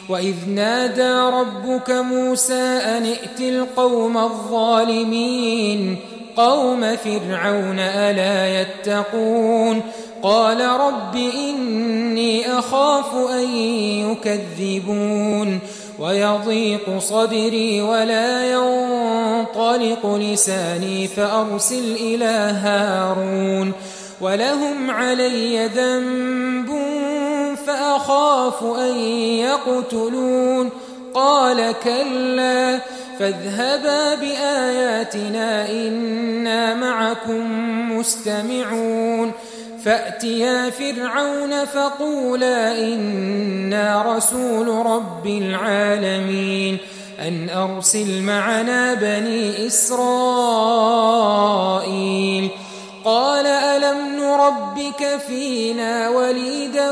وإذ نادى ربك موسى أن ائت القوم الظالمين قوم فرعون ألا يتقون قال رب إني أخاف أن يكذبون ويضيق صدري ولا ينطلق لساني فأرسل إلى هارون ولهم علي ذنب فأخاف أن يقتلون قال كلا فاذهبا بآياتنا إنا معكم مستمعون فأتيا فرعون فقولا إنا رسول رب العالمين أن أرسل معنا بني إسرائيل قال ألم نربك فينا وليدا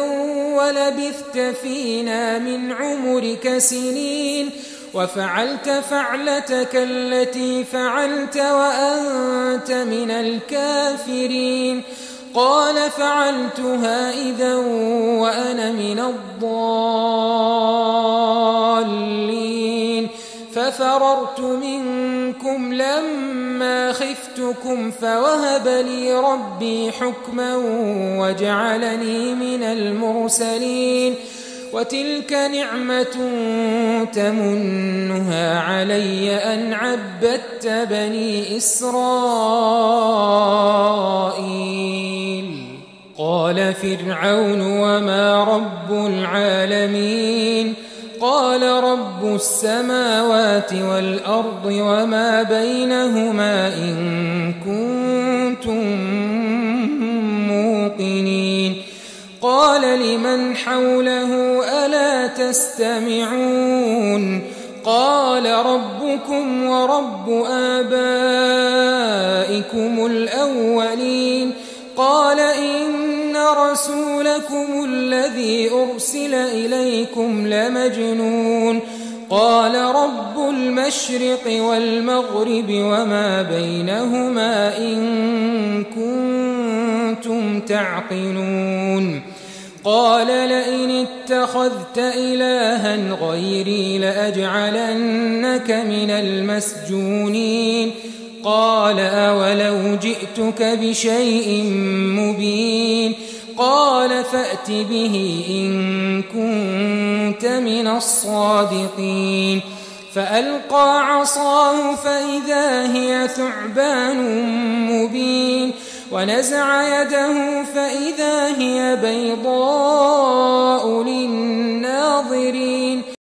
ولبثت فينا من عمرك سنين وفعلت فعلتك التي فعلت وأنت من الكافرين قال فعلتها إذا وأنا من الضالين ففررت منكم لما خفتكم فوهب لي ربي حكما وجعلني من المرسلين وتلك نعمة تمنها علي أن عبدت بني إسرائيل قال فرعون وما رب العالمين قال رب السماوات والأرض وما بينهما إن كنتم موقنين قال لمن حوله ألا تستمعون قال ربكم ورب آبائكم الأولين قال إن رسولكم الذي أرسل إليكم لمجنون قال رب المشرق والمغرب وما بينهما إن كنتم تعقلون قال لئن اتخذت إلها غيري لأجعلنك من المسجونين قال أولو جئتك بشيء مبين قال فأت به إن كنت من الصادقين فألقى عصاه فإذا هي ثعبان مبين ونزع يده فإذا هي بيضاء للناظرين